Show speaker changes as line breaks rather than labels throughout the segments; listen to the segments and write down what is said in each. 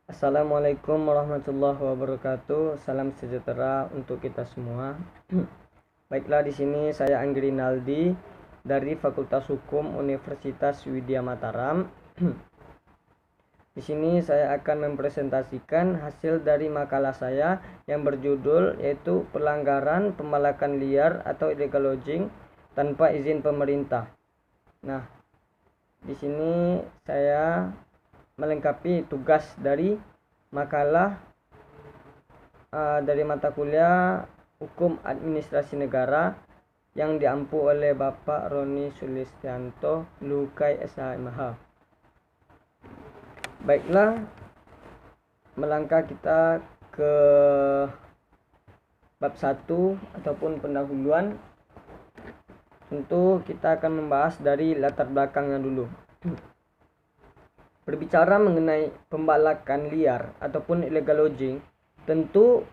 Assalamualaikum warahmatullahi wabarakatuh. Salam sejahtera untuk kita semua. Baiklah, di sini saya Anggi Rinaldi dari Fakultas Hukum Universitas Widya Mataram. Di sini saya akan mempresentasikan hasil dari makalah saya yang berjudul yaitu pelanggaran pembalakan liar atau illegal logging tanpa izin pemerintah. Nah, di sini saya melengkapi tugas dari makalah dari mata kuliah Hukum Administrasi Negara yang diampu oleh Bapak Roni Sulistianto Lukai SHMH. Baiklah, melangkah kita ke bab 1 ataupun pendahuluan. Tentu kita akan membahas dari latar belakangnya dulu. Berbicara mengenai pembalakan liar ataupun illegal logging, tentu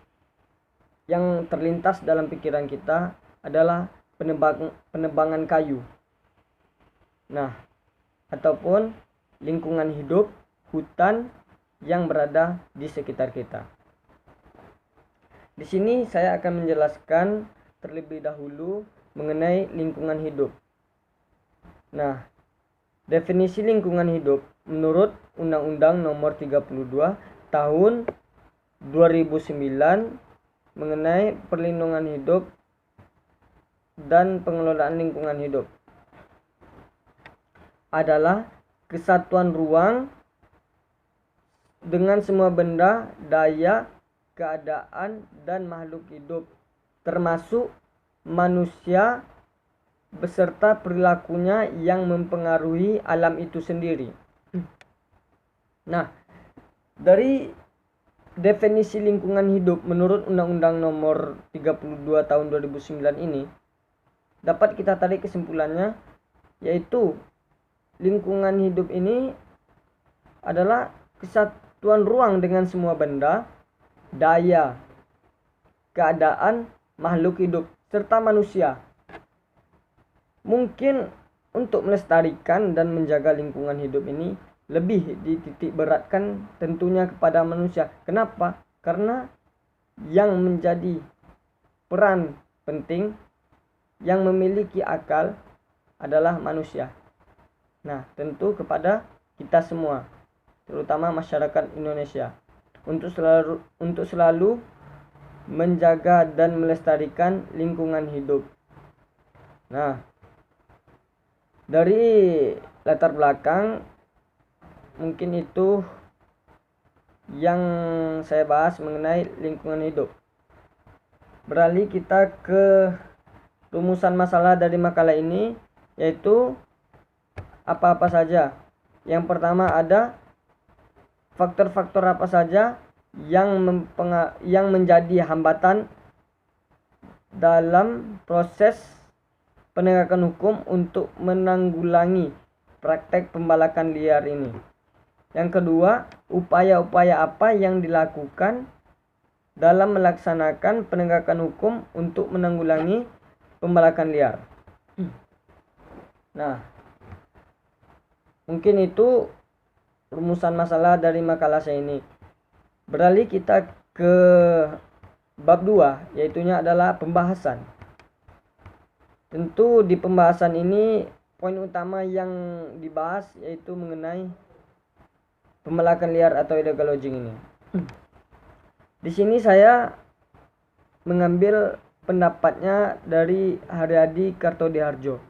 yang terlintas dalam pikiran kita adalah penebangan kayu. Nah, ataupun lingkungan hidup, hutan yang berada di sekitar kita. Di sini saya akan menjelaskan terlebih dahulu mengenai lingkungan hidup. Nah, definisi lingkungan hidup menurut Undang-Undang Nomor 32 Tahun 2009 mengenai perlindungan hidup dan pengelolaan lingkungan hidup adalah kesatuan ruang dengan semua benda, daya, keadaan, dan makhluk hidup, termasuk manusia beserta perilakunya yang mempengaruhi alam itu sendiri. Nah, dari definisi lingkungan hidup menurut Undang-Undang Nomor 32 Tahun 2009 ini dapat kita tarik kesimpulannya, yaitu lingkungan hidup ini adalah kesatuan ruang dengan semua benda, daya, keadaan, makhluk hidup, serta manusia. Mungkin untuk melestarikan dan menjaga lingkungan hidup ini lebih dititik beratkan tentunya kepada manusia. Kenapa? Karena yang menjadi peran penting yang memiliki akal adalah manusia. Nah, tentu kepada kita semua, terutama masyarakat Indonesia, untuk selalu menjaga dan melestarikan lingkungan hidup. Nah, dari latar belakang mungkin itu yang saya bahas mengenai lingkungan hidup. Beralih kita ke rumusan masalah dari makalah ini, yaitu apa-apa saja. Yang pertama ada faktor-faktor apa saja yang menjadi hambatan dalam proses penegakan hukum untuk menanggulangi praktek pembalakan liar ini. Yang kedua, upaya-upaya apa yang dilakukan dalam melaksanakan penegakan hukum untuk menanggulangi pembalakan liar. Nah, mungkin itu rumusan masalah dari makalah saya ini. Beralih kita ke bab 2, yaitunya adalah pembahasan. Tentu di pembahasan ini poin utama yang dibahas yaitu mengenai pembalakan liar atau illegal logging ini. Di sini saya mengambil pendapatnya dari Haryadi Kartodiharjo,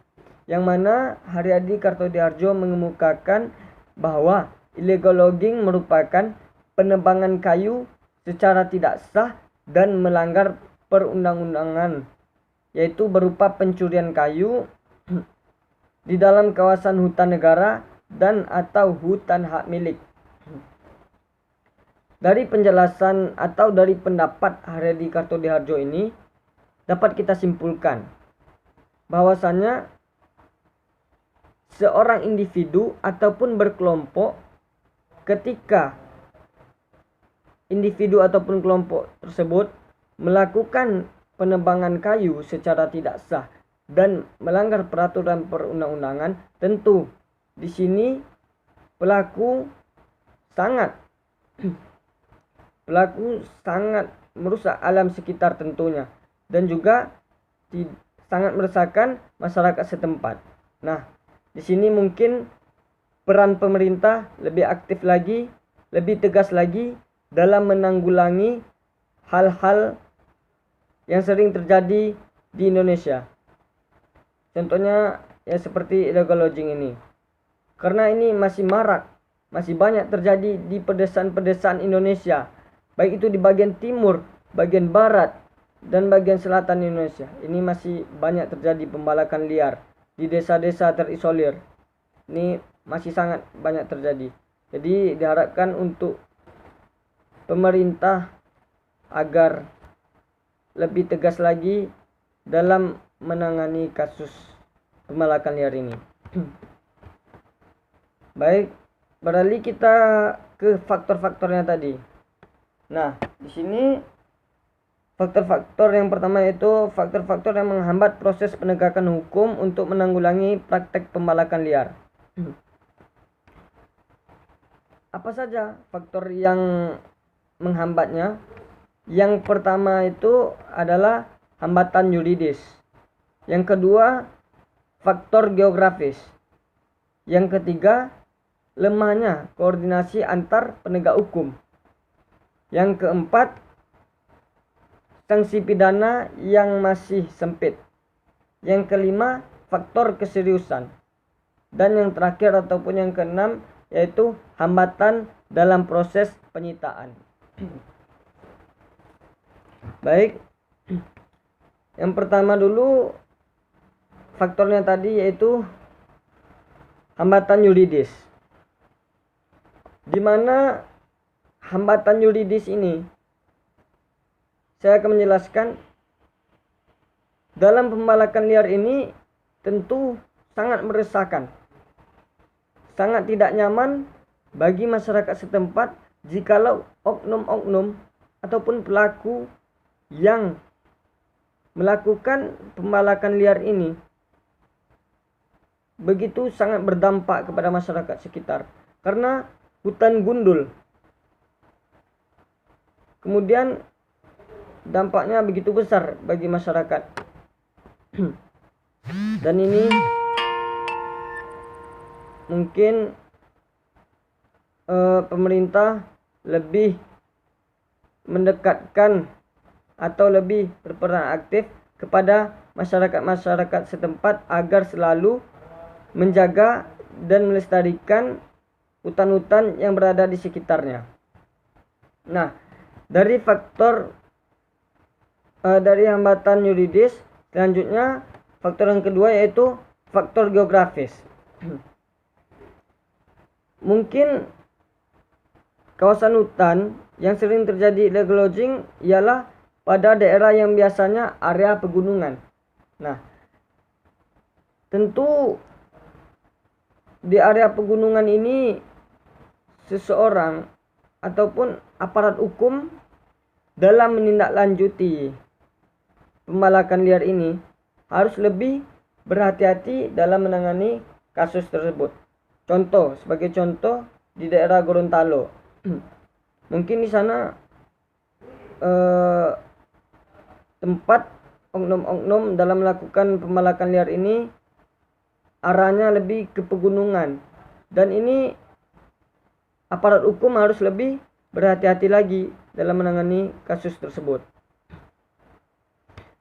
yang mana Haryadi Kartodiharjo mengemukakan bahwa illegal logging merupakan penebangan kayu secara tidak sah dan melanggar perundang-undangan, yaitu berupa pencurian kayu di dalam kawasan hutan negara dan atau hutan hak milik. Dari penjelasan atau dari pendapat Haryadi Kartodiharjo ini dapat kita simpulkan bahwasanya seorang individu ataupun berkelompok, ketika individu ataupun kelompok tersebut melakukan penebangan kayu secara tidak sah dan melanggar peraturan perundang-undangan, tentu di sini pelaku sangat pelaku sangat merusak alam sekitar tentunya, dan juga sangat meresahkan masyarakat setempat. Nah, di sini mungkin peran pemerintah lebih aktif lagi, lebih tegas lagi dalam menanggulangi hal-hal yang sering terjadi di Indonesia. Contohnya ya seperti illegal lodging ini. Karena ini masih marak, masih banyak terjadi di pedesaan-pedesaan Indonesia, baik itu di bagian timur, bagian barat, dan bagian selatan Indonesia. Ini masih banyak terjadi pembalakan liar di desa-desa terisolir. Ini masih sangat banyak terjadi. Jadi diharapkan untuk pemerintah agar lebih tegas lagi dalam menangani kasus pembalakan liar ini. Baik, beralih kita ke faktor-faktornya tadi. Nah, di sini faktor-faktor yang pertama yaitu faktor-faktor yang menghambat proses penegakan hukum untuk menanggulangi praktek pembalakan liar. Apa saja faktor yang menghambatnya? Yang pertama itu adalah hambatan yuridis. Yang kedua, faktor geografis. Yang ketiga, lemahnya koordinasi antar penegak hukum. Yang keempat, sanksi pidana yang masih sempit. Yang kelima, faktor keseriusan. Dan yang terakhir ataupun yang keenam yaitu hambatan dalam proses penyitaan. Baik, yang pertama dulu faktornya tadi yaitu hambatan yuridis. Di mana hambatan yuridis ini saya akan menjelaskan. Dalam pembalakan liar ini tentu sangat meresahkan, sangat tidak nyaman bagi masyarakat setempat jikalau oknum-oknum ataupun pelaku yang melakukan pembalakan liar ini begitu sangat berdampak kepada masyarakat sekitar, karena hutan gundul. Kemudian dampaknya begitu besar bagi masyarakat. Dan ini mungkin pemerintah lebih mendekatkan atau lebih berperan aktif kepada masyarakat-masyarakat setempat agar selalu menjaga dan melestarikan hutan-hutan yang berada di sekitarnya. Nah, dari faktor dari hambatan yuridis, selanjutnya faktor yang kedua yaitu faktor geografis. Mungkin kawasan hutan yang sering terjadi illegal lodging ialah pada daerah yang biasanya area pegunungan. Nah, tentu di area pegunungan ini seseorang ataupun aparat hukum dalam menindaklanjuti pembalakan liar ini harus lebih berhati-hati dalam menangani kasus tersebut. Sebagai contoh di daerah Gorontalo, mungkin di sana tempat oknum-oknum dalam melakukan pembalakan liar ini arahnya lebih ke pegunungan, dan ini aparat hukum harus lebih berhati-hati lagi dalam menangani kasus tersebut.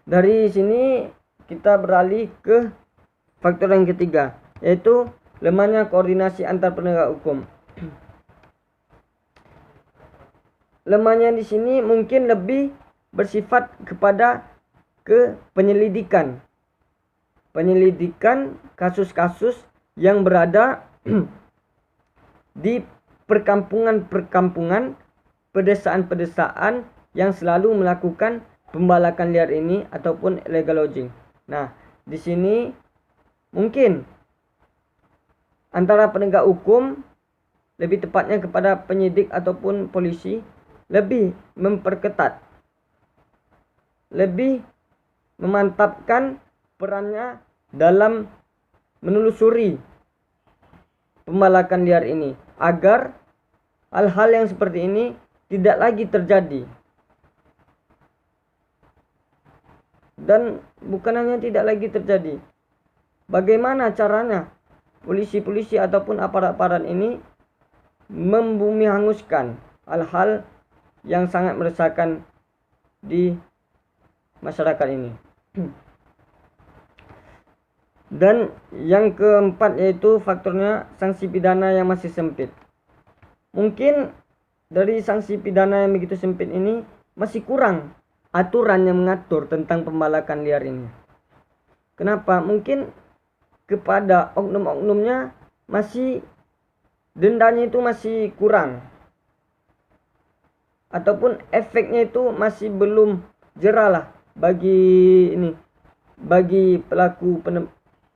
Dari sini kita beralih ke faktor yang ketiga, yaitu lemahnya koordinasi antar penegak hukum. Lemahnya di sini mungkin lebih bersifat kepada penyelidikan kasus-kasus yang berada di perkampungan-perkampungan, pedesaan-pedesaan yang selalu melakukan pembalakan liar ini ataupun illegal lodging. Nah, di sini mungkin antara penegak hukum, lebih tepatnya kepada penyidik ataupun polisi, lebih memperketat, lebih memantapkan perannya dalam menelusuri pembalakan liar ini agar hal-hal yang seperti ini tidak lagi terjadi. Dan bukan hanya tidak lagi terjadi, bagaimana caranya polisi-polisi ataupun aparat-aparat ini membumi hanguskan hal-hal yang sangat meresahkan di masyarakat ini. Dan yang keempat yaitu faktornya sanksi pidana yang masih sempit. Mungkin dari sanksi pidana yang begitu sempit ini masih kurang aturan yang mengatur tentang pembalakan liar ini. Kenapa? Mungkin kepada oknum-oknumnya masih dendanya itu masih kurang, ataupun efeknya itu masih belum jera lah bagi pelaku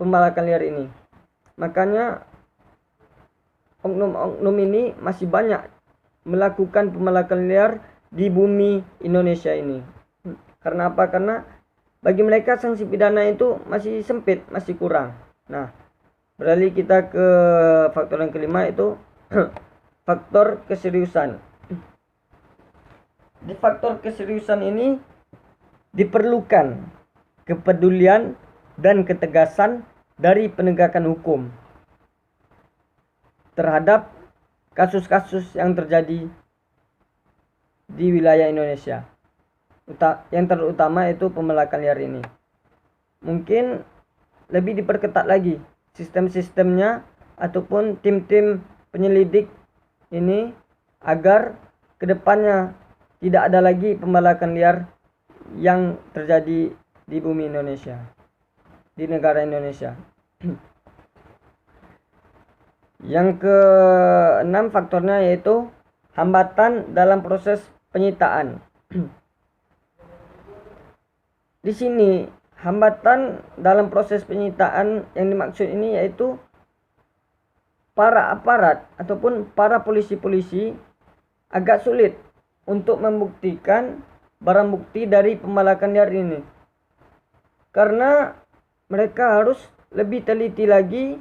pembalakan liar ini. Makanya oknum-oknum ini masih banyak melakukan pembalakan liar di bumi Indonesia ini. Karena apa? Karena bagi mereka sanksi pidana itu masih sempit, masih kurang. Nah, beralih kita ke faktor yang kelima, itu faktor keseriusan. Di faktor keseriusan ini diperlukan kepedulian dan ketegasan dari penegakan hukum terhadap kasus-kasus yang terjadi di wilayah Indonesia. Yang terutama itu pembalakan liar ini. Mungkin lebih diperketat lagi sistem-sistemnya ataupun tim-tim penyelidik ini agar kedepannya tidak ada lagi pembalakan liar yang terjadi di bumi Indonesia, di negara Indonesia. Yang keenam faktornya yaitu hambatan dalam proses penyitaan. Di sini hambatan dalam proses penyitaan yang dimaksud ini yaitu para aparat ataupun para polisi-polisi agak sulit untuk membuktikan barang bukti dari pembalakan liar ini, karena mereka harus lebih teliti lagi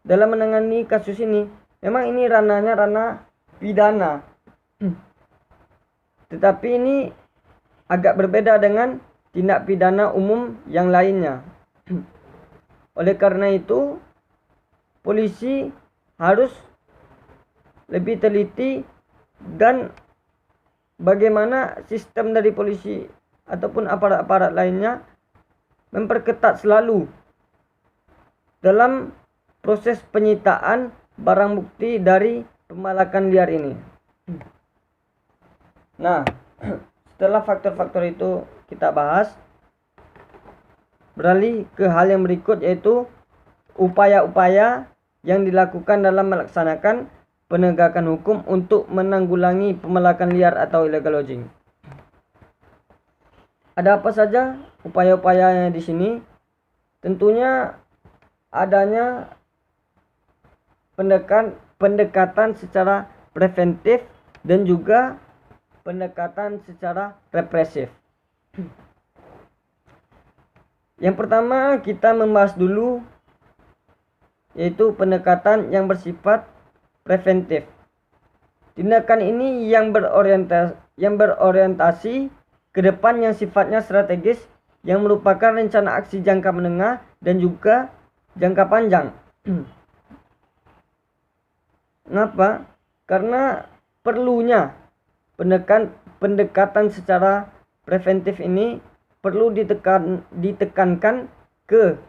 dalam menangani kasus ini. Memang ini ranahnya ranah pidana, tetapi ini agak berbeda dengan tindak pidana umum yang lainnya. Oleh karena itu, polisi harus lebih teliti dan bagaimana sistem dari polisi ataupun aparat-aparat lainnya memperketat selalu dalam proses penyitaan barang bukti dari pembalakan liar ini. Nah, setelah faktor-faktor itu kita bahas, beralih ke hal yang berikut yaitu upaya-upaya yang dilakukan dalam melaksanakan penegakan hukum untuk menanggulangi pembalakan liar atau illegal lodging. Ada apa saja upaya-upayanya di sini? Tentunya adanya pendekatan secara preventif dan juga pendekatan secara represif. Yang pertama kita membahas dulu yaitu pendekatan yang bersifat preventif. Tindakan ini yang berorientasi ke depan yang sifatnya strategis, yang merupakan rencana aksi jangka menengah dan juga jangka panjang. Mengapa? Karena perlunya pendekatan secara preventif ini perlu ditekankan ke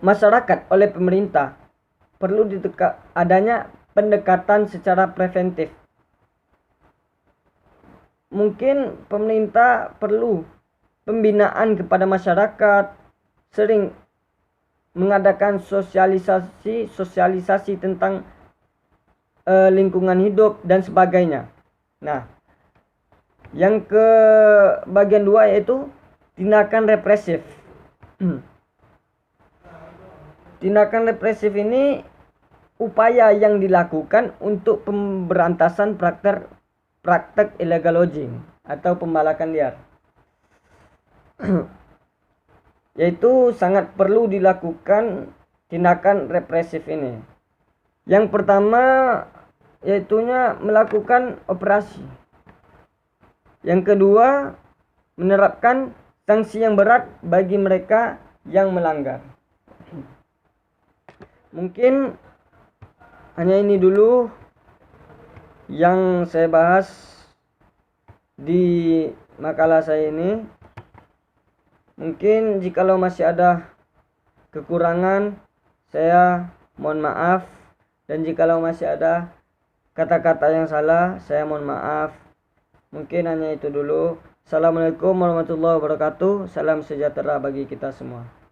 masyarakat oleh pemerintah. Perlu adanya pendekatan secara preventif. Mungkin pemerintah perlu pembinaan kepada masyarakat, sering mengadakan sosialisasi tentang lingkungan hidup dan sebagainya. Nah, yang ke bagian 2 yaitu tindakan represif. Tindakan represif ini upaya yang dilakukan untuk pemberantasan praktek illegal lodging atau pembalakan liar. Yaitu sangat perlu dilakukan tindakan represif ini. Yang pertama yaitunya melakukan operasi. Yang kedua, menerapkan sanksi yang berat bagi mereka yang melanggar. Mungkin hanya ini dulu yang saya bahas di makalah saya ini. Mungkin jikalau masih ada kekurangan, saya mohon maaf, dan jikalau masih ada kata-kata yang salah, saya mohon maaf. Mungkin hanya itu dulu. Assalamualaikum warahmatullahi wabarakatuh. Salam sejahtera bagi kita semua.